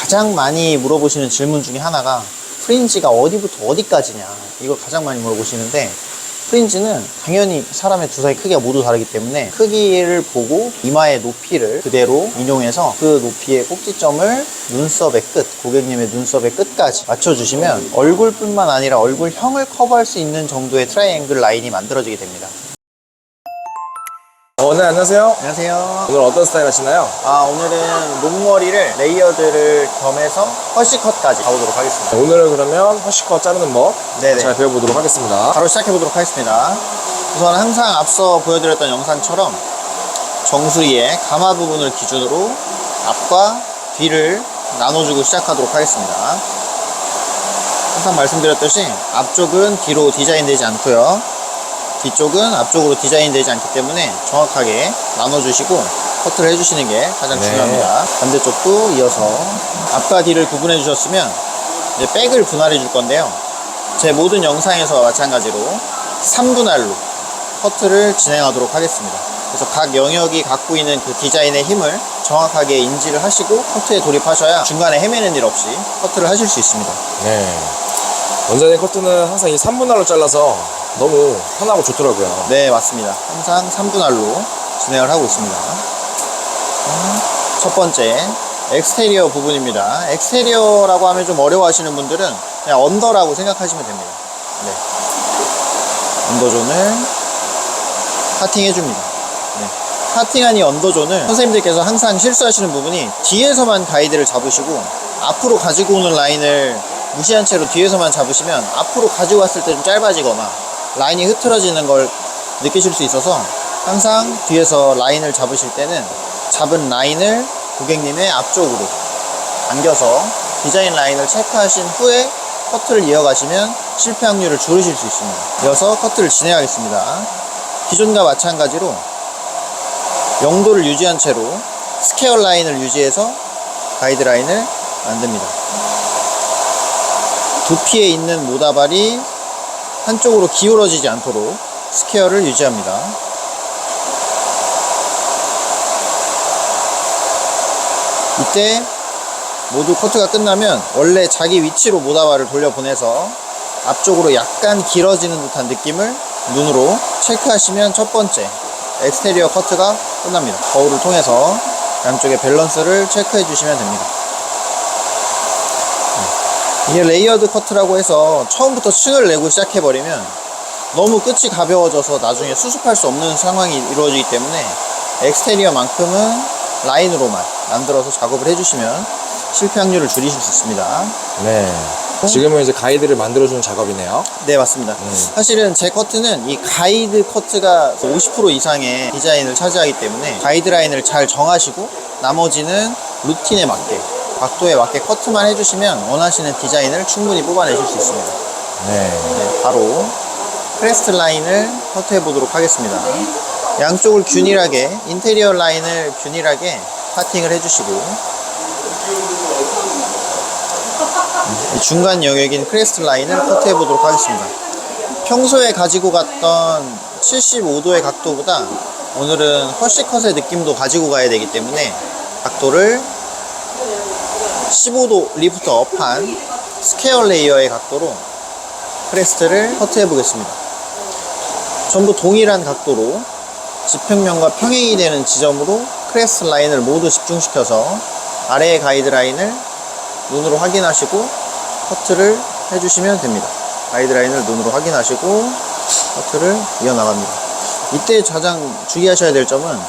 가장 많이 물어보시는 질문 중에 하나가 프린지가 어디부터 어디까지냐, 이걸 가장 많이 물어보시는데, 프린지는 당연히 사람의 두 사이 크기가 모두 다르기 때문에 크기를 보고 이마의 높이를 그대로 인용해서 그 높이의 꼭지점을 눈썹의 끝, 고객님의 눈썹의 끝까지 맞춰주시면 얼굴뿐만 아니라 얼굴형을 커버할 수 있는 정도의 트라이앵글 라인이 만들어지게 됩니다. 네, 안녕하세요. 안녕하세요. 오늘 어떤 스타일 하시나요? 오늘은 목머리를 레이어드를 겸해서 허쉬컷까지 가보도록 하겠습니다. 오늘은 그러면 허쉬컷 자르는 법 잘 배워보도록 하겠습니다. 바로 시작해보도록 하겠습니다. 우선 항상 앞서 보여드렸던 영상처럼 정수리의 가마 부분을 기준으로 앞과 뒤를 나눠주고 시작하도록 하겠습니다. 항상 말씀드렸듯이 앞쪽은 뒤로 디자인되지 않고요, 뒤쪽은 앞쪽으로 디자인되지 않기 때문에 정확하게 나눠주시고 커트를 해주시는 게 가장 중요합니다. 반대쪽도 이어서 앞과 뒤를 구분해 주셨으면 이제 백을 분할해 줄 건데요, 제 모든 영상에서 마찬가지로 3분할로 커트를 진행하도록 하겠습니다. 그래서 각 영역이 갖고 있는 그 디자인의 힘을 정확하게 인지를 하시고 커트에 돌입하셔야 중간에 헤매는 일 없이 커트를 하실 수 있습니다. 네. 원장님 커트는 항상 이 3분할로 잘라서 너무 편하고 좋더라고요. 네, 맞습니다. 항상 3분할로 진행을 하고 있습니다. 첫 번째, 엑스테리어 부분입니다. 엑스테리어라고 하면 좀 어려워하시는 분들은 그냥 언더라고 생각하시면 됩니다. 네. 언더존을 카팅해줍니다. 네. 카팅한 이 언더존을 선생님들께서 항상 실수하시는 부분이 뒤에서만 가이드를 잡으시고 앞으로 가지고 오는 라인을 무시한 채로 뒤에서만 잡으시면 앞으로 가지고 왔을 때 좀 짧아지거나 라인이 흐트러지는 걸 느끼실 수 있어서 항상 뒤에서 라인을 잡으실 때는 잡은 라인을 고객님의 앞쪽으로 당겨서 디자인 라인을 체크하신 후에 커트를 이어가시면 실패 확률을 줄이실 수 있습니다. 이어서 커트를 진행하겠습니다. 기존과 마찬가지로 0도를 유지한 채로 스퀘어 라인을 유지해서 가이드 라인을 만듭니다. 두피에 있는 모다발이 한쪽으로 기울어지지 않도록 스퀘어를 유지합니다. 이때 모두 커트가 끝나면 원래 자기 위치로 모다발을 돌려보내서 앞쪽으로 약간 길어지는 듯한 느낌을 눈으로 체크하시면 첫 번째 엑스테리어 커트가 끝납니다. 거울을 통해서 양쪽의 밸런스를 체크해 주시면 됩니다. 이게 레이어드 커트라고 해서 처음부터 층을 내고 시작해버리면 너무 끝이 가벼워져서 나중에 수습할 수 없는 상황이 이루어지기 때문에 엑스테리어만큼은 라인으로만 만들어서 작업을 해주시면 실패 확률을 줄이실 수 있습니다. 네. 지금은 이제 가이드를 만들어주는 작업이네요. 네, 맞습니다. 사실은 제 커트는 이 가이드 커트가 50% 이상의 디자인을 차지하기 때문에 가이드라인을 잘 정하시고 나머지는 루틴에 맞게 각도에 맞게 커트만 해주시면 원하시는 디자인을 충분히 뽑아내실 수 있습니다. 네, 바로 크레스트 라인을 커트해 보도록 하겠습니다. 양쪽을 균일하게, 인테리어 라인을 균일하게 카팅을 해주시고 중간 영역인 크레스트 라인을 커트해 보도록 하겠습니다. 평소에 가지고 갔던 75도의 각도보다 오늘은 허쉬컷의 느낌도 가지고 가야 되기 때문에 각도를 15도 리프트 업한 스퀘어 레이어의 각도로 크레스트를 커트해 보겠습니다. 전부 동일한 각도로 지평면과 평행이 되는 지점으로 크레스트 라인을 모두 집중시켜서 아래의 가이드라인을 눈으로 확인하시고 커트를 해주시면 됩니다. 가이드라인을 눈으로 확인하시고 커트를 이어나갑니다. 이때 가장 주의하셔야 될 점은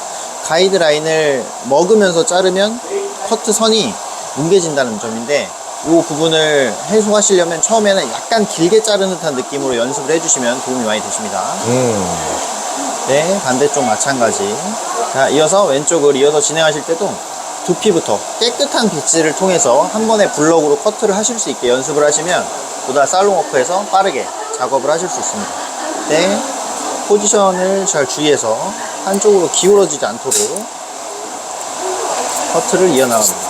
가이드라인을 먹으면서 자르면 커트 선이 뭉개진다는 점인데, 이 부분을 해소하시려면 처음에는 약간 길게 자르는 듯한 느낌으로 연습을 해주시면 도움이 많이 되십니다. 네, 반대쪽 마찬가지. 자, 이어서 왼쪽을 이어서 진행하실 때도 두피부터 깨끗한 빗질을 통해서 한 번에 블럭으로 커트를 하실 수 있게 연습을 하시면 보다 살롱워크에서 빠르게 작업을 하실 수 있습니다. 네, 포지션을 잘 주의해서 한쪽으로 기울어지지 않도록 커트를 이어나갑니다.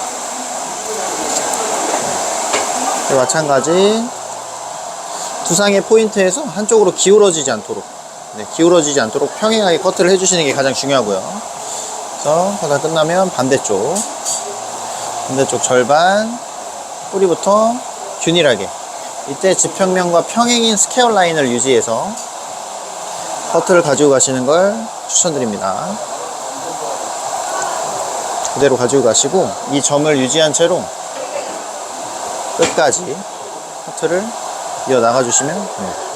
네, 마찬가지 두상의 포인트에서 한쪽으로 기울어지지 않도록, 기울어지지 않도록 평행하게 커트를 해주시는 게 가장 중요하고요. 그래서 커트가 끝나면 반대쪽 절반 뿌리부터 균일하게, 이때 지평면과 평행인 스퀘어 라인을 유지해서 커트를 가지고 가시는 걸 추천드립니다. 그대로 가지고 가시고 이 점을 유지한 채로 끝까지 커트를 이어나가 주시면 됩니다.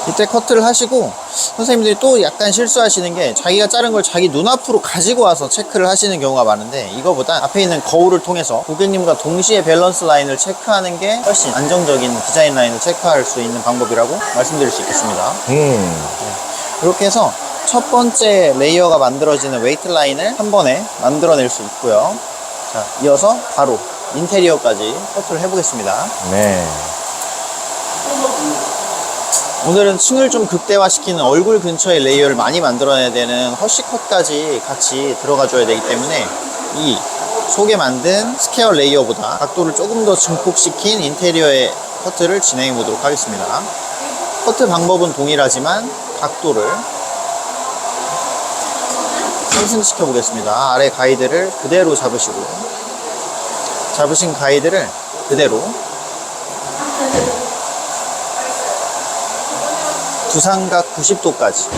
이때 커트를 하시고 선생님들이 또 약간 실수하시는 게 자기가 자른 걸 자기 눈앞으로 가지고 와서 체크를 하시는 경우가 많은데, 이거보다 앞에 있는 거울을 통해서 고객님과 동시에 밸런스 라인을 체크하는 게 훨씬 안정적인 디자인 라인을 체크할 수 있는 방법이라고 말씀드릴 수 있겠습니다. 이렇게 해서 첫 번째 레이어가 만들어지는 웨이트 라인을 한 번에 만들어낼 수 있고요. 자, 이어서 바로 인테리어까지 커트를 해보겠습니다. 네. 오늘은 층을 좀 극대화시키는 얼굴 근처의 레이어를 많이 만들어내야 되는 허쉬컷까지 같이 들어가 줘야 되기 때문에 이 속에 만든 스퀘어 레이어보다 각도를 조금 더 증폭시킨 인테리어의 커트를 진행해 보도록 하겠습니다. 커트 방법은 동일하지만 각도를 상승시켜 보겠습니다. 아래 가이드를 그대로 잡으시고, 잡으신 가이드를 그대로 두상각 90도까지,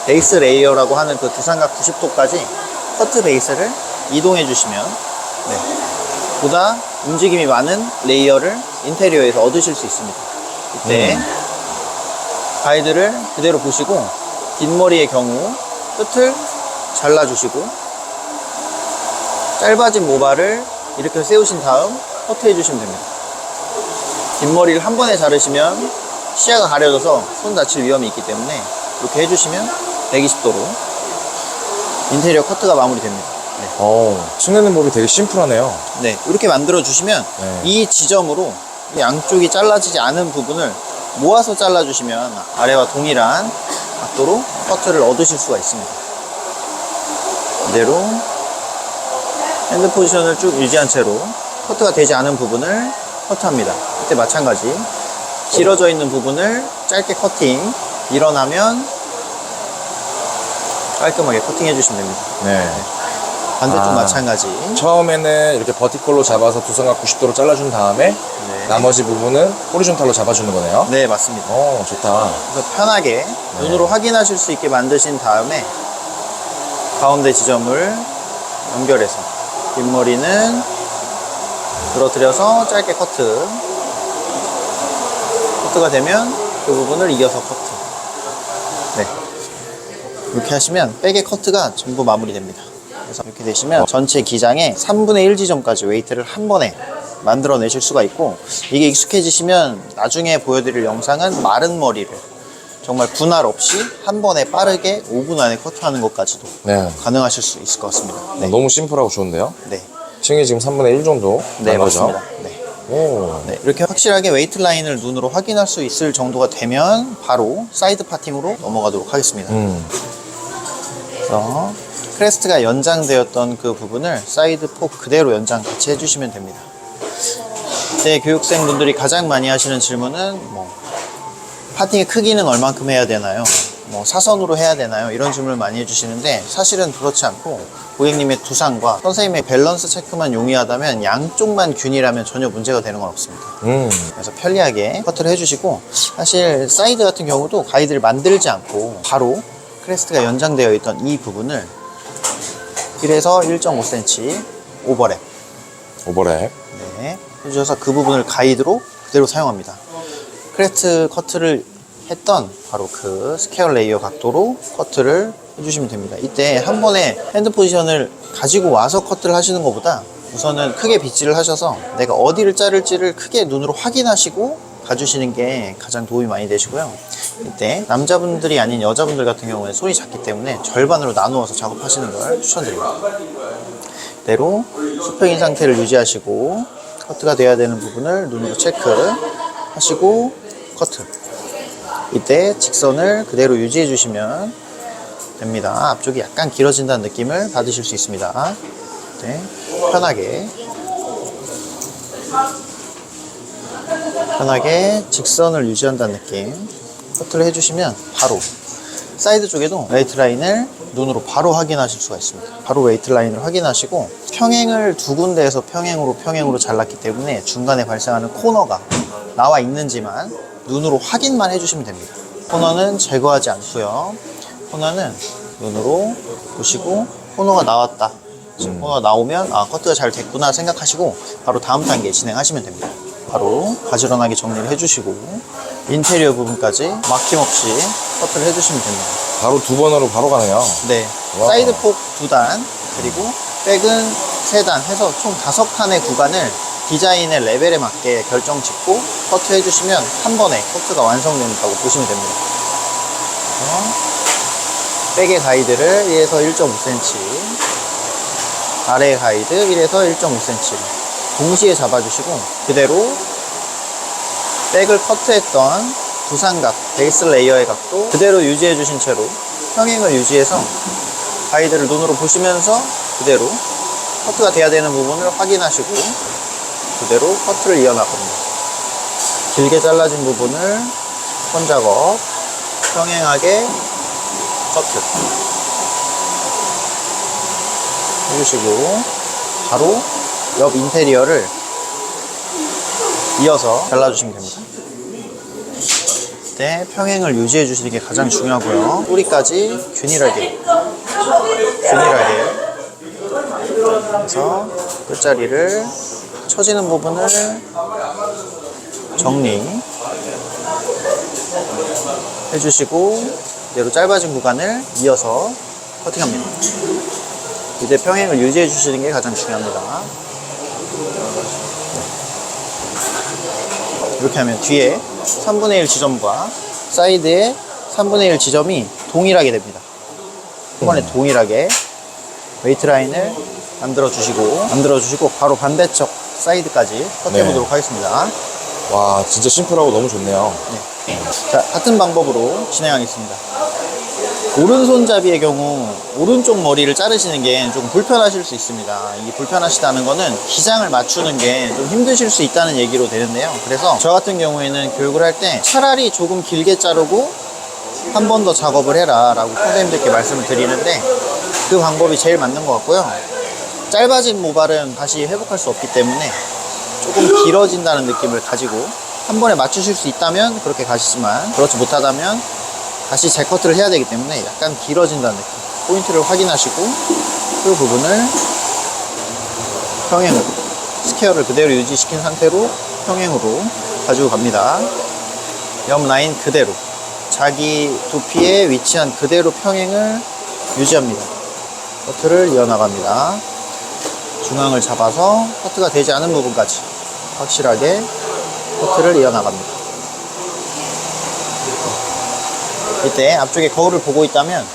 베이스 레이어라고 하는 그 두상각 90도까지 커트 베이스를 이동해 주시면 보다 움직임이 많은 레이어를 인테리어에서 얻으실 수 있습니다. 이때 가이드를 그대로 보시고 뒷머리의 경우 끝을 잘라주시고 짧아진 모발을 이렇게 세우신 다음 커트해 주시면 됩니다. 뒷머리를 한 번에 자르시면 시야가 가려져서 손 다칠 위험이 있기 때문에 이렇게 해주시면 120도로 인테리어 커트가 마무리됩니다. 층 내는 법이 되게 심플하네요. 네, 이렇게 만들어 주시면 이 지점으로 양쪽이 잘라지지 않은 부분을 모아서 잘라 주시면 아래와 동일한 각도로 커트를 얻으실 수가 있습니다. 이대로 핸드 포지션을 쭉 유지한 채로 커트가 되지 않은 부분을 커트합니다. 이때 마찬가지 길어져 있는 부분을 짧게 커팅, 일어나면 깔끔하게 커팅해 주시면 됩니다. 네. 반대쪽 마찬가지. 처음에는 이렇게 버티컬로 잡아서 두상각 90도로 잘라준 다음에 나머지 부분은 호리존탈로 잡아주는 거네요. 네, 맞습니다. 좋다. 그래서 편하게 눈으로 확인하실 수 있게 만드신 다음에 가운데 지점을 연결해서 뒷머리는 늘어뜨려서 짧게 커트가 되면 그 부분을 이어서 커트. 네, 이렇게 하시면 백의 커트가 전부 마무리됩니다. 그래서 이렇게 되시면 전체 기장의 3분의 1 지점까지 웨이트를 한 번에 만들어내실 수가 있고, 이게 익숙해지시면 나중에 보여드릴 영상은 마른 머리를 정말 분할 없이 한 번에 빠르게 5분 안에 커트하는 것까지도 가능하실 수 있을 것 같습니다. 네. 너무 심플하고 좋은데요? 네. 층이 지금 3분의 1 정도 네, 난 거죠? 맞습니다. 네. 네, 이렇게 확실하게 웨이트 라인을 눈으로 확인할 수 있을 정도가 되면 바로 사이드 파팅으로 넘어가도록 하겠습니다. 그래서 크레스트가 연장되었던 그 부분을 사이드 폭 그대로 연장 같이 해주시면 됩니다. 네, 교육생분들이 가장 많이 하시는 질문은 파팅의 크기는 얼만큼 해야 되나요? 사선으로 해야 되나요? 이런 질문을 많이 해주시는데, 사실은 그렇지 않고 고객님의 두상과 선생님의 밸런스 체크만 용이하다면 양쪽만 균일하면 전혀 문제가 되는 건 없습니다. 그래서 편리하게 커트를 해주시고, 사실 사이드 같은 경우도 가이드를 만들지 않고 바로 크레스트가 연장되어 있던 이 부분을 1에서 1.5cm 오버랩 해주셔서 그 부분을 가이드로 그대로 사용합니다. 크레스트 커트를 했던 바로 그 스퀘어 레이어 각도로 커트를 해주시면 됩니다. 이때 한 번에 핸드 포지션을 가지고 와서 커트를 하시는 것보다 우선은 크게 빗질을 하셔서 내가 어디를 자를지를 크게 눈으로 확인하시고 가주시는 게 가장 도움이 많이 되시고요. 이때 남자분들이 아닌 여자분들 같은 경우에 손이 작기 때문에 절반으로 나누어서 작업하시는 걸 추천드립니다. 이대로 수평인 상태를 유지하시고 커트가 돼야 되는 부분을 눈으로 체크하시고 커트. 이때 직선을 그대로 유지해 주시면 됩니다. 앞쪽이 약간 길어진다는 느낌을 받으실 수 있습니다. 네, 편하게 직선을 유지한다는 느낌 커트를 해주시면 바로 사이드 쪽에도 웨이트 라인을 눈으로 바로 확인하실 수가 있습니다. 바로 웨이트 라인을 확인하시고 평행을 두 군데에서 평행으로 잘랐기 때문에 중간에 발생하는 코너가 나와 있는지만 눈으로 확인만 해주시면 됩니다. 코너는 제거하지 않고요. 코너는 눈으로 보시고 코너가 나왔다. 지금 코너가 나오면 커트가 잘 됐구나 생각하시고 바로 다음 단계 진행하시면 됩니다. 바로 가지런하게 정리를 해주시고 인테리어 부분까지 막힘없이 커트를 해주시면 됩니다. 바로 두 번으로 바로 가네요. 네, 와. 사이드 폭 2단 그리고 백은 3단 해서 총 5칸의 구간을 디자인의 레벨에 맞게 결정 짓고 커트 해주시면 한 번에 커트가 완성된다고 보시면 됩니다. 백의 가이드를 1에서 1.5cm, 아래 가이드 1에서 1.5cm 동시에 잡아주시고 그대로 백을 커트했던 두상각, 베이스 레이어의 각도 그대로 유지해주신 채로 평행을 유지해서 가이드를 눈으로 보시면서 그대로 커트가 돼야 되는 부분을 확인하시고 그대로 커트를 이어나갑니다. 길게 잘라진 부분을 손 작업, 평행하게 커트 해주시고 바로 옆 인테리어를 이어서 잘라주시면 됩니다. 이때 평행을 유지해 주시는 게 가장 중요하고요. 뿌리까지 균일하게 해서 끝자리를 처지는 부분을 정리 해주시고 그대로 짧아진 구간을 이어서 커팅합니다. 이때 평행을 유지해 주시는 게 가장 중요합니다. 이렇게 하면 뒤에 3분의 1 지점과 사이드의 3분의 1 지점이 동일하게 됩니다. 이번에 동일하게 웨이트 라인을 만들어 주시고 바로 반대쪽 사이드까지 커트해 보도록 하겠습니다. 와, 진짜 심플하고 너무 좋네요. 네. 자, 같은 방법으로 진행하겠습니다. 오른손잡이의 경우 오른쪽 머리를 자르시는 게 조금 불편하실 수 있습니다. 이게 불편하시다는 거는 기장을 맞추는 게 좀 힘드실 수 있다는 얘기로 되는데요. 그래서 저 같은 경우에는 교육을 할 때 차라리 조금 길게 자르고 한 번 더 작업을 해라 라고 선생님들께 말씀을 드리는데 그 방법이 제일 맞는 것 같고요. 짧아진 모발은 다시 회복할 수 없기 때문에 조금 길어진다는 느낌을 가지고 한 번에 맞추실 수 있다면 그렇게 가시지만 그렇지 못하다면 다시 재커트를 해야 되기 때문에 약간 길어진다는 느낌, 포인트를 확인하시고 그 부분을 평행으로 스퀘어를 그대로 유지시킨 상태로 평행으로 가지고 갑니다. 옆 라인 그대로 자기 두피에 위치한 그대로 평행을 유지합니다. 커트를 이어나갑니다. 중앙을 잡아서 커트가 되지 않은 부분까지 확실하게 커트를 이어나갑니다. 이때 앞쪽에 거울을 보고 있다면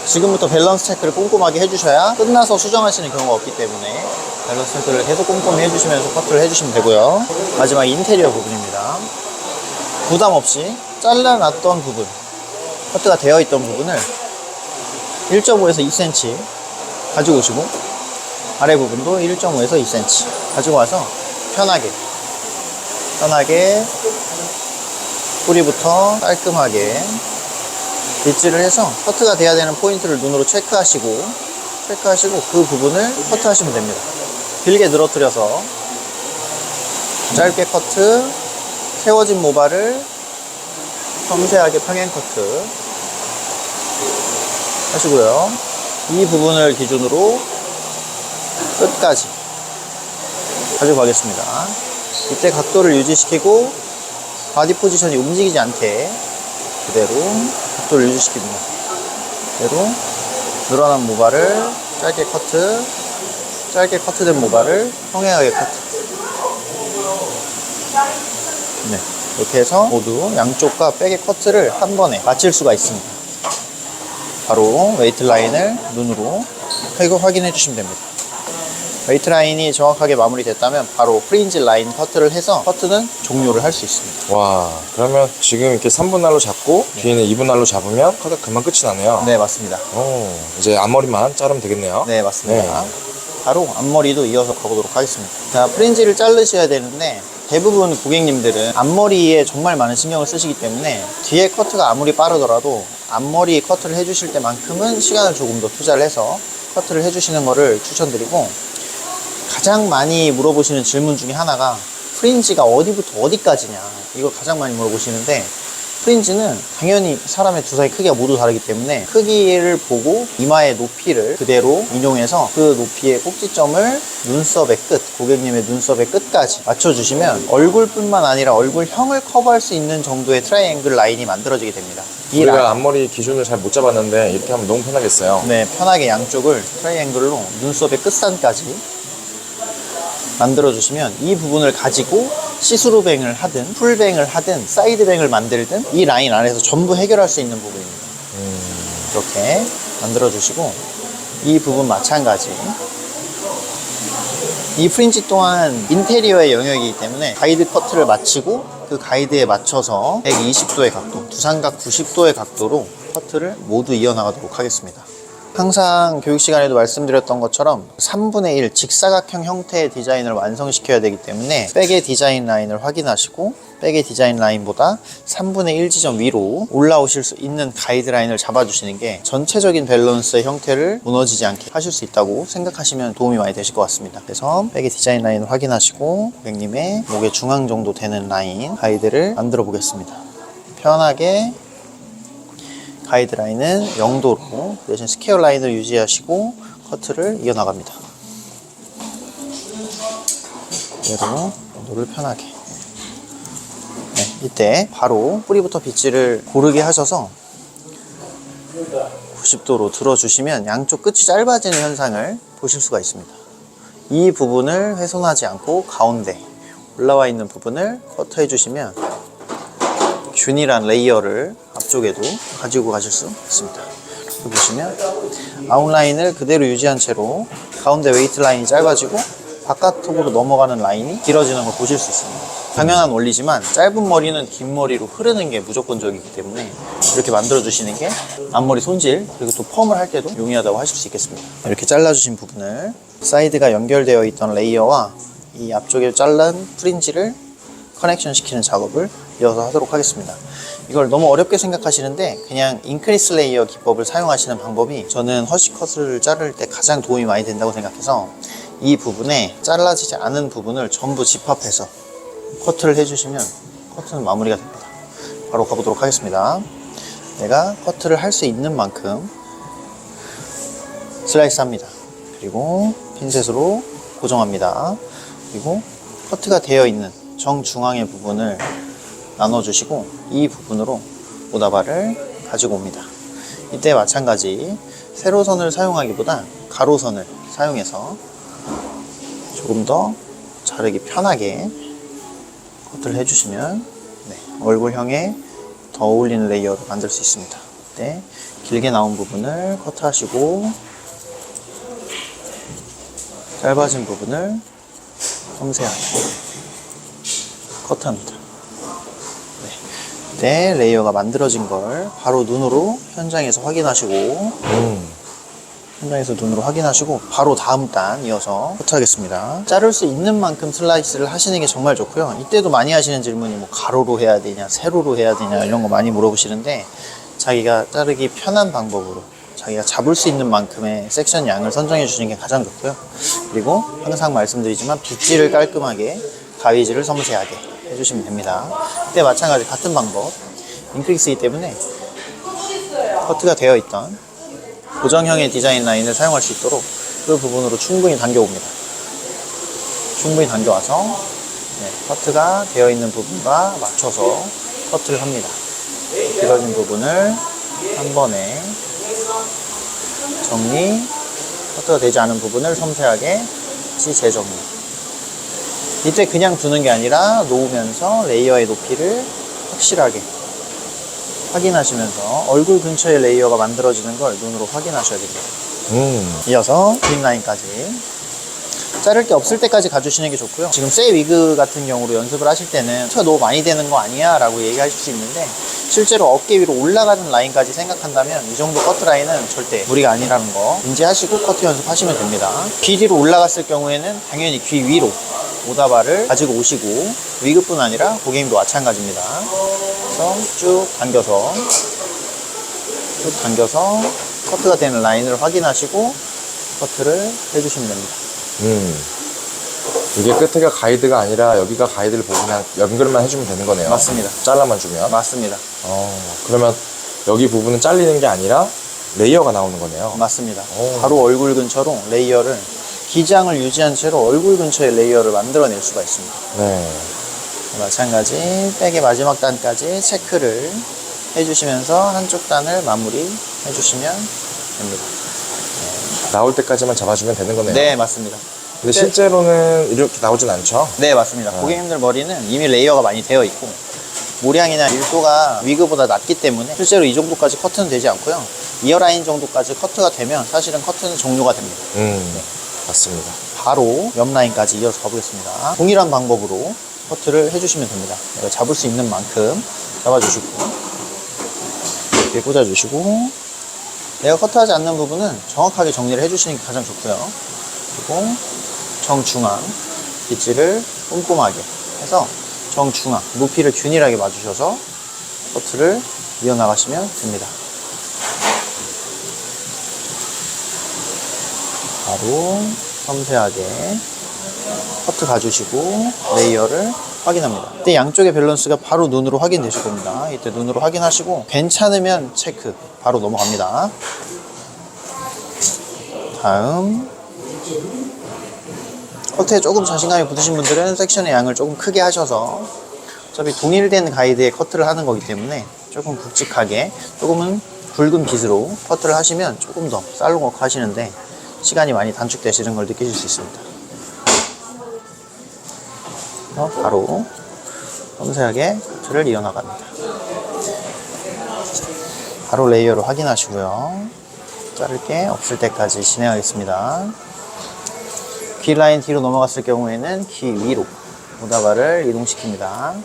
지금부터 밸런스 체크를 꼼꼼하게 해주셔야 끝나서 수정하시는 경우가 없기 때문에 밸런스 체크를 계속 꼼꼼히 해주시면서 커트를 해주시면 되고요. 마지막 인테리어 부분입니다. 부담 없이 잘라놨던 부분, 커트가 되어 있던 부분을 1.5에서 2cm 가지고 오시고 아래 부분도 1.5에서 2cm 가지고 와서 편하게 뿌리부터 깔끔하게 빗질을 해서 커트가 돼야 되는 포인트를 눈으로 체크하시고 그 부분을 커트하시면 됩니다. 길게 늘어뜨려서 짧게 커트, 세워진 모발을 섬세하게 평행 커트 하시고요. 이 부분을 기준으로 끝까지 가지고 가겠습니다. 이때 각도를 유지시키고 바디 포지션이 움직이지 않게 그대로 각도를 유지시킵니다. 그대로 늘어난 모발을 짧게 커트된 모발을 평행하게 커트. 네, 이렇게 해서 모두 양쪽과 백의 커트를 한 번에 마칠 수가 있습니다. 바로 웨이트 라인을 눈으로 확인해 주시면 됩니다. 웨이트 라인이 정확하게 마무리됐다면 바로 프린지 라인 커트를 해서 커트는 종료를 할 수 있습니다. 와, 그러면 지금 이렇게 3분할로 잡고 뒤에는 2분할로 잡으면 커트가 금방 끝이 나네요. 네, 맞습니다. 오, 이제 앞머리만 자르면 되겠네요. 네, 맞습니다. 네. 바로 앞머리도 이어서 가보도록 하겠습니다. 자, 프린지를 자르셔야 되는데 대부분 고객님들은 앞머리에 정말 많은 신경을 쓰시기 때문에 뒤에 커트가 아무리 빠르더라도 앞머리 커트를 해주실 때만큼은 시간을 조금 더 투자를 해서 커트를 해주시는 거를 추천드리고 가장 많이 물어보시는 질문 중에 하나가 프린지가 어디부터 어디까지냐, 이걸 가장 많이 물어보시는데, 프린지는 당연히 사람의 두 사이 크기가 모두 다르기 때문에 크기를 보고 이마의 높이를 그대로 인용해서 그 높이의 꼭지점을 눈썹의 끝, 고객님의 눈썹의 끝까지 맞춰주시면 얼굴뿐만 아니라 얼굴형을 커버할 수 있는 정도의 트라이앵글 라인이 만들어지게 됩니다. 이 우리가 앞머리 기준을 잘 못 잡았는데 이렇게 하면 너무 편하겠어요. 네, 편하게 양쪽을 트라이앵글로 눈썹의 끝선까지 만들어주시면 이 부분을 가지고 시스루뱅을 하든 풀뱅을 하든 사이드뱅을 만들든 이 라인 안에서 전부 해결할 수 있는 부분입니다. 이렇게 만들어주시고, 이 부분 마찬가지. 이 프린지 또한 인테리어의 영역이기 때문에 가이드 커트를 마치고 그 가이드에 맞춰서 120도의 각도, 두상각 90도의 각도로 커트를 모두 이어나가도록 하겠습니다. 항상 교육 시간에도 말씀드렸던 것처럼 3분의 1 직사각형 형태의 디자인을 완성시켜야 되기 때문에 백의 디자인 라인을 확인하시고 백의 디자인 라인보다 3분의 1 지점 위로 올라오실 수 있는 가이드라인을 잡아주시는 게 전체적인 밸런스의 형태를 무너지지 않게 하실 수 있다고 생각하시면 도움이 많이 되실 것 같습니다. 그래서 백의 디자인 라인을 확인하시고 고객님의 목의 중앙 정도 되는 라인 가이드를 만들어 보겠습니다. 편하게 가이드라인은 0도로 대신 스퀘어 라인을 유지하시고 커트를 이어나갑니다. 그대로 0도를 편하게. 네, 이때 바로 뿌리부터 빗질을 고르게 하셔서 90도로 들어주시면 양쪽 끝이 짧아지는 현상을 보실 수가 있습니다. 이 부분을 훼손하지 않고 가운데 올라와 있는 부분을 커트해 주시면 균일한 레이어를 앞쪽에도 가지고 가실 수 있습니다. 여기 보시면 아웃라인을 그대로 유지한 채로 가운데 웨이트 라인이 짧아지고 바깥쪽으로 넘어가는 라인이 길어지는 걸 보실 수 있습니다. 당연한 원리지만 짧은 머리는 긴 머리로 흐르는 게 무조건적이기 때문에 이렇게 만들어 주시는 게 앞머리 손질 그리고 또 펌을 할 때도 용이하다고 하실 수 있겠습니다. 이렇게 잘라주신 부분을 사이드가 연결되어 있던 레이어와 이 앞쪽에 잘란 프린지를 커넥션 시키는 작업을 이어서 하도록 하겠습니다. 이걸 너무 어렵게 생각하시는데 그냥 인크리스 레이어 기법을 사용하시는 방법이 저는 허쉬컷을 자를 때 가장 도움이 많이 된다고 생각해서 이 부분에 잘라지지 않은 부분을 전부 집합해서 커트를 해주시면 커트는 마무리가 됩니다. 바로 가보도록 하겠습니다. 내가 커트를 할 수 있는 만큼 슬라이스 합니다. 그리고 핀셋으로 고정합니다. 그리고 커트가 되어 있는 정중앙의 부분을 나눠주시고 이 부분으로 오다바를 가지고 옵니다. 이때 마찬가지 세로선을 사용하기보다 가로선을 사용해서 조금 더 자르기 편하게 커트를 해주시면 얼굴형에 더 어울리는 레이어를 만들 수 있습니다. 이때 길게 나온 부분을 커트하시고 짧아진 부분을 섬세하게 커트합니다. 이때 레이어가 만들어진 걸 바로 눈으로 현장에서 확인하시고 현장에서 눈으로 확인하시고 바로 다음 단 이어서 커트하겠습니다. 자를 수 있는 만큼 슬라이스를 하시는 게 정말 좋고요. 이때도 많이 하시는 질문이 뭐 가로로 해야 되냐 세로로 해야 되냐 이런 거 많이 물어보시는데 자기가 자르기 편한 방법으로 자기가 잡을 수 있는 만큼의 섹션 양을 선정해 주시는 게 가장 좋고요. 그리고 항상 말씀드리지만 빗질을 깔끔하게 가위질을 섬세하게 해주시면 됩니다. 이때 마찬가지 같은 방법 인크리스이기 때문에 커트가 되어 있던 고정형의 디자인 라인을 사용할 수 있도록 그 부분으로 충분히 당겨옵니다. 충분히 당겨와서 커트가 되어 있는 부분과 맞춰서 커트를 합니다. 길어진 부분을 한 번에 정리, 커트가 되지 않은 부분을 섬세하게 다시 재정리. 이때 그냥 두는 게 아니라 놓으면서 레이어의 높이를 확실하게 확인하시면서 얼굴 근처의 레이어가 만들어지는 걸 눈으로 확인하셔야 됩니다. 이어서 뒷 라인까지 자를 게 없을 때까지 가주시는 게 좋고요. 지금 세 위그 같은 경우로 연습을 하실 때는 커트가 너무 많이 되는 거 아니야 라고 얘기하실 수 있는데 실제로 어깨 위로 올라가는 라인까지 생각한다면 이 정도 커트 라인은 절대 무리가 아니라는 거 인지하시고 커트 연습하시면 됩니다. 귀 뒤로 올라갔을 경우에는 당연히 귀 위로 오다바를 가지고 오시고 위그뿐 아니라 고객님도 마찬가지입니다. 그래서 쭉 당겨서 커트가 되는 라인을 확인하시고 커트를 해주시면 됩니다. 이게 끝에가 가이드가 아니라 여기가 가이드를 보고 그냥 연결만 해주면 되는 거네요. 맞습니다. 잘라만 주면. 맞습니다. 그러면 여기 부분은 잘리는 게 아니라 레이어가 나오는 거네요. 맞습니다. 오. 바로 얼굴 근처로 레이어를, 기장을 유지한 채로 얼굴 근처에 레이어를 만들어낼 수가 있습니다. 네. 마찬가지 백의 마지막 단까지 체크를 해주시면서 한쪽 단을 마무리 해주시면 됩니다. 나올 때까지만 잡아주면 되는 거네요. 네, 맞습니다. 근데 실제로는 이렇게 나오진 않죠? 네, 맞습니다. 고객님들 머리는 이미 레이어가 많이 되어 있고 모량이나 밀도가 위그보다 낮기 때문에 실제로 이 정도까지 커트는 되지 않고요. 이어라인 정도까지 커트가 되면 사실은 커트는 종료가 됩니다. 맞습니다. 바로 옆 라인까지 이어서 가보겠습니다. 동일한 방법으로 커트를 해주시면 됩니다. 내가 잡을 수 있는 만큼 잡아주시고 이렇게 꽂아주시고, 내가 커트하지 않는 부분은 정확하게 정리를 해주시는 게 가장 좋고요. 그리고 정중앙 빗질을 꼼꼼하게 해서 정중앙 높이를 균일하게 맞추셔서 커트를 이어나가시면 됩니다. 바로 섬세하게 커트 가주시고 레이어를 확인합니다. 이때 양쪽의 밸런스가 바로 눈으로 확인되실 겁니다. 이때 눈으로 확인하시고 괜찮으면 체크 바로 넘어갑니다. 다음, 커트에 조금 자신감이 붙으신 분들은 섹션의 양을 조금 크게 하셔서, 어차피 동일된 가이드에 커트를 하는 거기 때문에 조금 굵직하게, 조금은 굵은 빗으로 커트를 하시면 조금 더 살롱워크 하시는데 시간이 많이 단축되시는 걸 느끼실 수 있습니다. 바로 섬세하게 커트를 이어나갑니다. 바로 레이어를 확인하시고요. 자를 게 없을 때까지 진행하겠습니다. 귀 라인 뒤로 넘어갔을 경우에는 귀 위로 모다바를 이동시킵니다.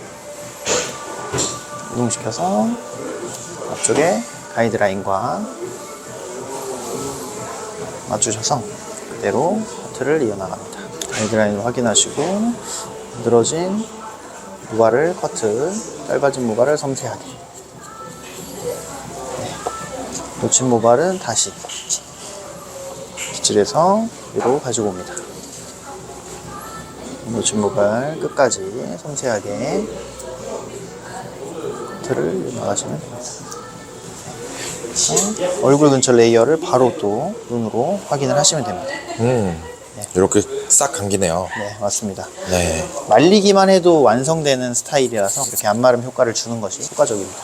이동시켜서 앞쪽에 가이드라인과 맞추셔서 그대로 커트를 이어나갑니다. 가이드라인을 확인하시고 늘어진 모발을 커트, 짧아진 모발을 섬세하게, 놓친 모발은 다시 빗질해서 위로 가지고 옵니다. 놓친 모발 끝까지 섬세하게 커트를 나가시면 됩니다. 얼굴 근처 레이어를 바로 또 눈으로 확인을 하시면 됩니다. 이렇게 싹 감기네요. 네, 맞습니다. 네. 말리기만 해도 완성되는 스타일이라서 이렇게 안마름 효과를 주는 것이 효과적입니다.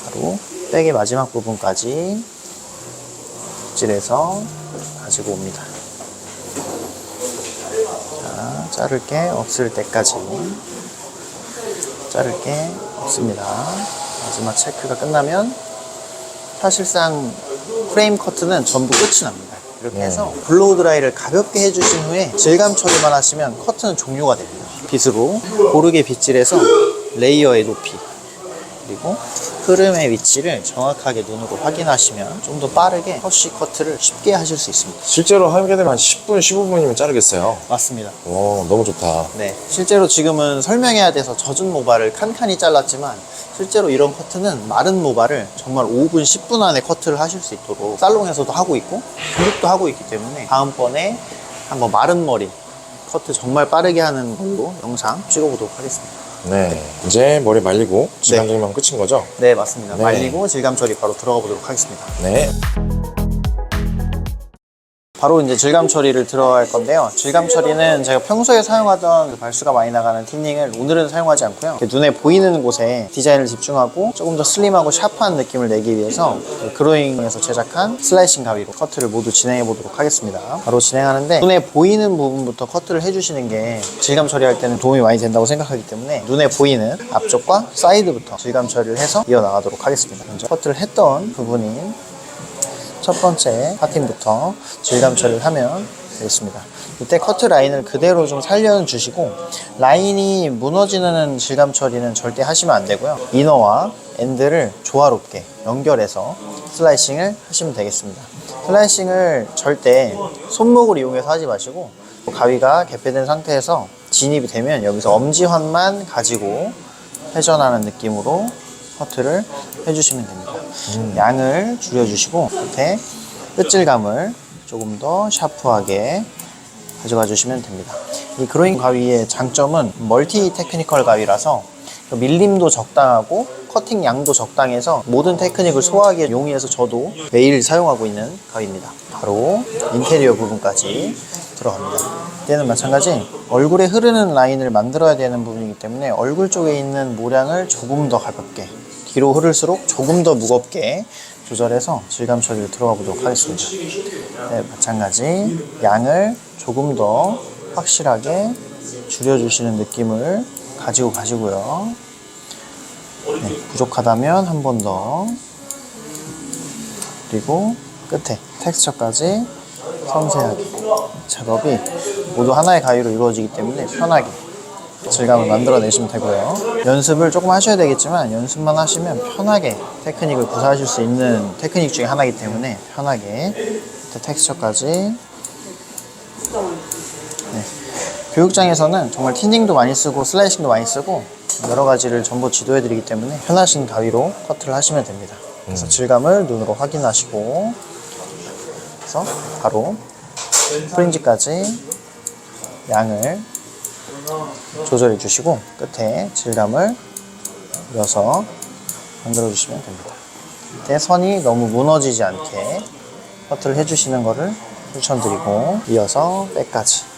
바로 백의 마지막 부분까지 빗질해서 가지고 옵니다. 자, 자를 게 없을 때까지 자를 게 없습니다. 마지막 체크가 끝나면 사실상 프레임 커트는 전부 끝이 납니다. 이렇게 해서 블로우 드라이를 가볍게 해주신 후에 질감 처리만 하시면 커트는 종료가 됩니다. 빗으로 고르게 빗질해서 레이어의 높이 그리고 흐름의 위치를 정확하게 눈으로 확인하시면 좀 더 빠르게 허쉬 커트를 쉽게 하실 수 있습니다. 실제로 하게 되면 한 10분, 15분이면 자르겠어요. 맞습니다. 오, 너무 좋다. 네, 실제로 지금은 설명해야 돼서 젖은 모발을 칸칸이 잘랐지만 실제로 이런 커트는 마른 모발을 정말 5분, 10분 안에 커트를 하실 수 있도록 살롱에서도 하고 있고 교육도 하고 있기 때문에 다음번에 한번 마른 머리 커트 정말 빠르게 하는 걸로 영상 찍어보도록 하겠습니다. 네. 이제 머리 말리고 질감 정리만 끝인 거죠? 네, 맞습니다. 네. 말리고 질감 처리 바로 들어가 보도록 하겠습니다. 네. 바로 이제 질감 처리를 들어갈 건데요. 질감 처리는 제가 평소에 사용하던 발수가 많이 나가는 틴닝을 오늘은 사용하지 않고요. 눈에 보이는 곳에 디자인을 집중하고 조금 더 슬림하고 샤프한 느낌을 내기 위해서 그로잉에서 제작한 슬라이싱 가위로 커트를 모두 진행해 보도록 하겠습니다. 바로 진행하는데 눈에 보이는 부분부터 커트를 해주시는 게 질감 처리할 때는 도움이 많이 된다고 생각하기 때문에 눈에 보이는 앞쪽과 사이드부터 질감 처리를 해서 이어나가도록 하겠습니다. 먼저 커트를 했던 부분인 첫 번째 파팅부터 질감 처리를 하면 되겠습니다. 이때 커트 라인을 그대로 좀 살려주시고 라인이 무너지는 질감 처리는 절대 하시면 안 되고요. 이너와 엔드를 조화롭게 연결해서 슬라이싱을 하시면 되겠습니다. 슬라이싱을 절대 손목을 이용해서 하지 마시고 가위가 개폐된 상태에서 진입이 되면 여기서 엄지환만 가지고 회전하는 느낌으로 커트를 해주시면 됩니다. 양을 줄여주시고 끝에 끝질감을 조금 더 샤프하게 가져가 주시면 됩니다. 이 그로잉 가위의 장점은 멀티 테크니컬 가위라서 밀림도 적당하고 커팅 양도 적당해서 모든 테크닉을 소화하기에 용이해서 저도 매일 사용하고 있는 가위입니다. 바로 인테리어 부분까지 들어갑니다. 이때는 마찬가지 얼굴에 흐르는 라인을 만들어야 되는 부분이기 때문에 얼굴 쪽에 있는 모량을 조금 더 가볍게, 뒤로 흐를수록 조금 더 무겁게 조절해서 질감 처리를 들어가 보도록 하겠습니다. 네, 마찬가지 양을 조금 더 확실하게 줄여주시는 느낌을 가지고 가시고요. 네, 부족하다면 한 번 더, 그리고 끝에 텍스처까지 섬세하게 작업이 모두 하나의 가위로 이루어지기 때문에 편하게 질감을 만들어내시면 되고요. 연습을 조금 하셔야 되겠지만 연습만 하시면 편하게 테크닉을 구사하실 수 있는 테크닉 중에 하나이기 때문에 편하게 텍스처까지. 네. 교육장에서는 정말 티닝도 많이 쓰고 슬라이싱도 많이 쓰고 여러 가지를 전부 지도해 드리기 때문에 편하신 가위로 커트를 하시면 됩니다. 그래서 질감을 눈으로 확인하시고, 그래서 바로 프린지까지 양을 조절해 주시고 끝에 질감을 이어서 만들어 주시면 됩니다. 이때 선이 너무 무너지지 않게 커트를 해 주시는 것을 추천드리고, 이어서 백까지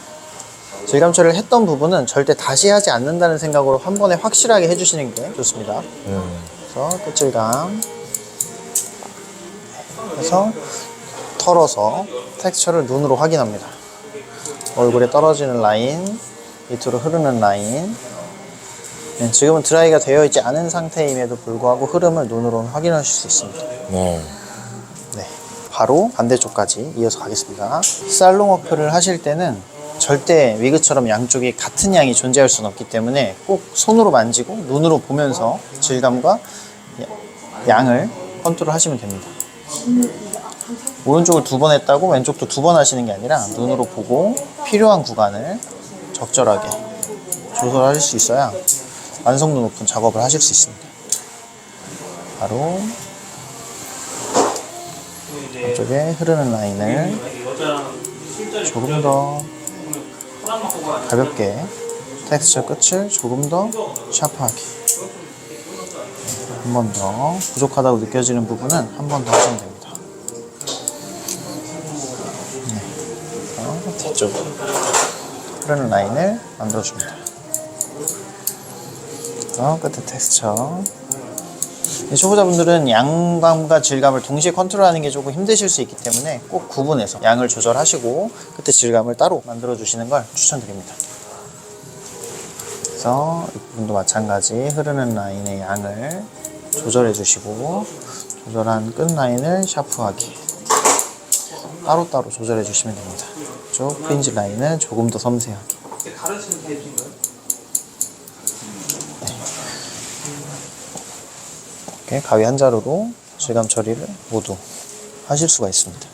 질감 처리를 했던 부분은 절대 다시 하지 않는다는 생각으로 한 번에 확실하게 해주시는 게 좋습니다. 그래서 끝질감, 그래서 털어서 텍스처를 눈으로 확인합니다. 얼굴에 떨어지는 라인, 밑으로 흐르는 라인. 네, 지금은 드라이가 되어 있지 않은 상태임에도 불구하고 흐름을 눈으로는 확인하실 수 있습니다. 네. 네, 바로 반대쪽까지 이어서 가겠습니다. 살롱 워크를 하실 때는 절대 위그처럼 양쪽이 같은 양이 존재할 수는 없기 때문에 꼭 손으로 만지고 눈으로 보면서 질감과 양을 컨트롤 하시면 됩니다. 오른쪽을 2번 했다고 왼쪽도 2번 하시는 게 아니라 눈으로 보고 필요한 구간을 적절하게 조절하실 수 있어야 완성도 높은 작업을 하실 수 있습니다. 바로 이쪽에 흐르는 라인을 조금 더 가볍게, 텍스처 끝을 조금 더 샤프하게, 한 번 더 부족하다고 느껴지는 부분은 한 번 더 하시면 됩니다. 네. 뒤쪽 흐르는 라인을 만들어줍니다. 끝에 텍스처. 초보자분들은 양감과 질감을 동시에 컨트롤하는 게 조금 힘드실 수 있기 때문에 꼭 구분해서 양을 조절하시고 끝에 질감을 따로 만들어 주시는 걸 추천드립니다. 그래서 이 부분도 마찬가지 흐르는 라인의 양을 조절해 주시고 조절한 끝 라인을 샤프하게 따로따로 조절해 주시면 됩니다. 이쪽 프린지 라인은 조금 더 섬세하게. 이렇게 가위 한 자루로 질감 처리를 모두 하실 수가 있습니다.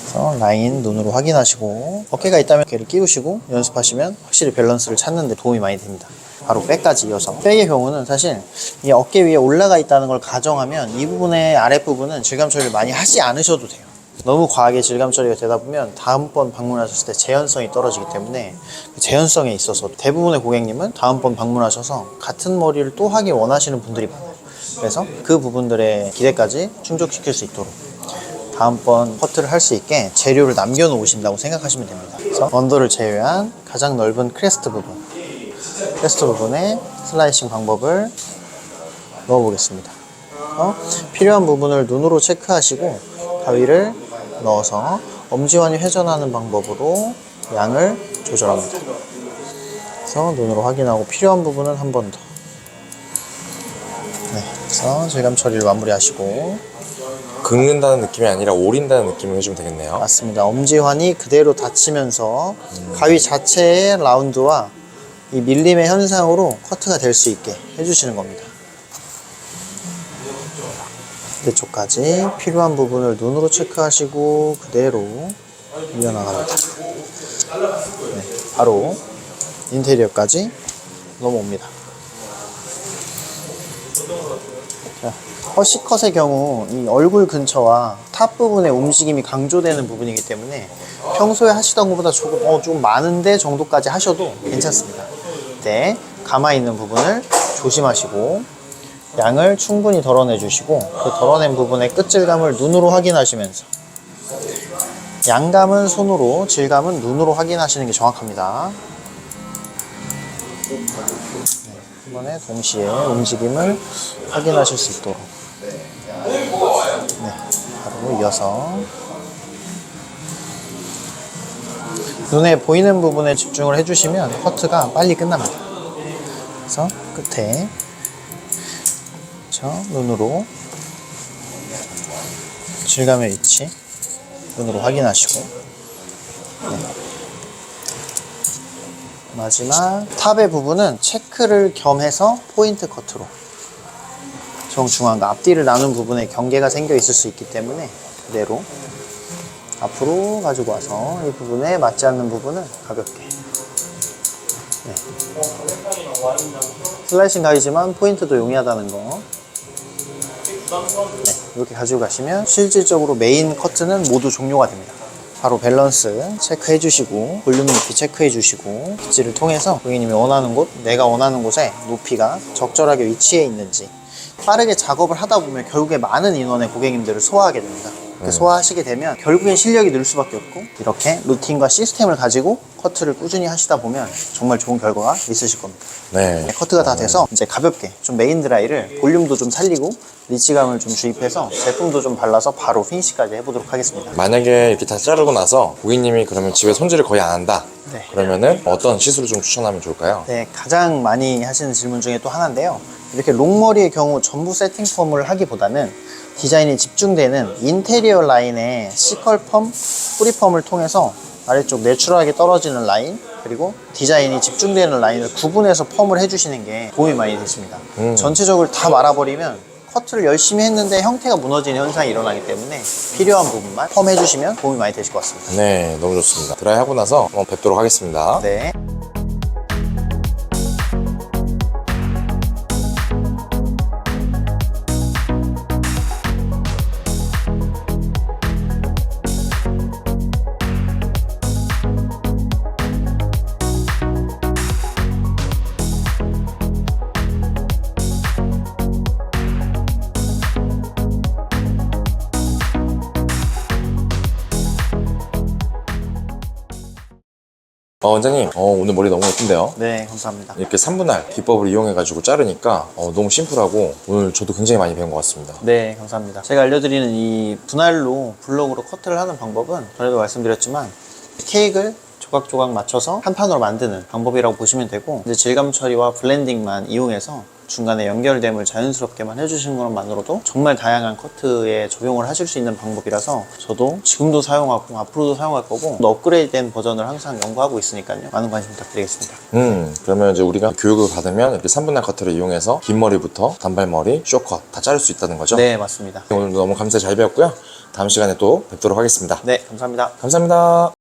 그래서 라인 눈으로 확인하시고 어깨가 있다면 어깨를 끼우시고 연습하시면 확실히 밸런스를 찾는 데 도움이 많이 됩니다. 바로 백까지 이어서, 백의 경우는 사실 이 어깨 위에 올라가 있다는 걸 가정하면 이 부분의 아랫부분은 질감 처리를 많이 하지 않으셔도 돼요. 너무 과하게 질감 처리가 되다 보면 다음번 방문하셨을 때 재현성이 떨어지기 때문에 그 재현성에 있어서 대부분의 고객님은 다음번 방문하셔서 같은 머리를 또 하길 원하시는 분들이 많아요. 그래서 그 부분들의 기대까지 충족시킬 수 있도록 다음번 커트를 할 수 있게 재료를 남겨놓으신다고 생각하시면 됩니다. 그래서 언더를 제외한 가장 넓은 크레스트 부분에 슬라이싱 방법을 넣어보겠습니다. 필요한 부분을 눈으로 체크하시고 가위를 넣어서 엄지환이 회전하는 방법으로 양을 조절합니다. 그래서 눈으로 확인하고 필요한 부분은 한 번 더. 네, 그래서 질감 처리를 마무리하시고. 긁는다는 느낌이 아니라 오린다는 느낌을 해주면 되겠네요. 맞습니다. 엄지환이 그대로 닫히면서 가위 자체의 라운드와 이 밀림의 현상으로 커트가 될 수 있게 해주시는 겁니다. 반대쪽까지 필요한 부분을 눈으로 체크하시고 그대로 이어나갑니다. 네, 바로 인테리어까지 넘어옵니다. 자, 허쉬컷의 경우 이 얼굴 근처와 탑 부분의 움직임이 강조되는 부분이기 때문에 평소에 하시던 것보다 조금 많은데 정도까지 하셔도 괜찮습니다. 네, 가마 있는 부분을 조심하시고 양을 충분히 덜어내 주시고 그 덜어낸 부분의 끝질감을 눈으로 확인하시면서 양감은 손으로, 질감은 눈으로 확인하시는 게 정확합니다. 네, 한 번에 동시에 움직임을 확인하실 수 있도록 네, 바로 이어서 눈에 보이는 부분에 집중을 해주시면 커트가 빨리 끝납니다. 그래서 끝에 눈으로 질감의 위치 눈으로 확인하시고 네. 마지막 탑의 부분은 체크를 겸해서 포인트 커트로 정중앙과 앞뒤를 나눈 부분에 경계가 생겨 있을 수 있기 때문에 그대로 앞으로 가지고 와서 이 부분에 맞지 않는 부분은 가볍게 네. 슬라이싱 가이지만 포인트도 용이하다는 거 네, 이렇게 가지고 가시면 실질적으로 메인 커트는 모두 종료가 됩니다. 바로 밸런스 체크해 주시고 볼륨 높이 체크해 주시고 빗질을 통해서 고객님이 원하는 곳, 내가 원하는 곳에 높이가 적절하게 위치해 있는지 빠르게 작업을 하다 보면 결국에 많은 인원의 고객님들을 소화하게 됩니다. 소화하시게 되면 결국엔 실력이 늘 수밖에 없고 이렇게 루틴과 시스템을 가지고 커트를 꾸준히 하시다 보면 정말 좋은 결과가 있으실 겁니다. 네. 커트가 다 돼서 이제 가볍게 좀 메인 드라이를 볼륨도 좀 살리고 리치감을 좀 주입해서 제품도 좀 발라서 바로 피니시까지 해보도록 하겠습니다. 만약에 이렇게 다 자르고 나서 고객님이 그러면 집에 손질을 거의 안 한다. 네. 그러면은 어떤 시술을 좀 추천하면 좋을까요? 네, 가장 많이 하시는 질문 중에 또 하나인데요. 이렇게 롱머리의 경우 전부 세팅 펌을 하기보다는 디자인이 집중되는 인테리어 라인의 시컬 펌, 뿌리 펌을 통해서 아래쪽 내추럴하게 떨어지는 라인 그리고 디자인이 집중되는 라인을 구분해서 펌을 해주시는 게 도움이 많이 되십니다. 전체적으로 다 말아버리면 커트를 열심히 했는데 형태가 무너지는 현상이 일어나기 때문에 필요한 부분만 펌 해주시면 도움이 많이 되실 것 같습니다. 네, 너무 좋습니다. 드라이 하고 나서 한번 뵙도록 하겠습니다. 네. 원장님, 오늘 머리 너무 예쁜데요? 네, 감사합니다. 이렇게 3분할 기법을 이용해가지고 자르니까 너무 심플하고 오늘 저도 굉장히 많이 배운 것 같습니다. 네, 감사합니다. 제가 알려드리는 이 분할로 블록으로 커트를 하는 방법은 전에도 말씀드렸지만 케이크를 조각조각 맞춰서 한 판으로 만드는 방법이라고 보시면 되고 이제 질감 처리와 블렌딩만 이용해서 중간에 연결됨을 자연스럽게만 해주시는 것만으로도 정말 다양한 커트에 적용을 하실 수 있는 방법이라서 저도 지금도 사용하고 앞으로도 사용할 거고 또 업그레이드된 버전을 항상 연구하고 있으니까요. 많은 관심 부탁드리겠습니다. 그러면 이제 우리가 교육을 받으면 이렇게 3분할 커트를 이용해서 긴 머리부터 단발머리, 쇼컷 다 자를 수 있다는 거죠? 네, 맞습니다. 오늘도 너무 감사히 잘 배웠고요. 다음 시간에 또 뵙도록 하겠습니다. 네, 감사합니다. 감사합니다.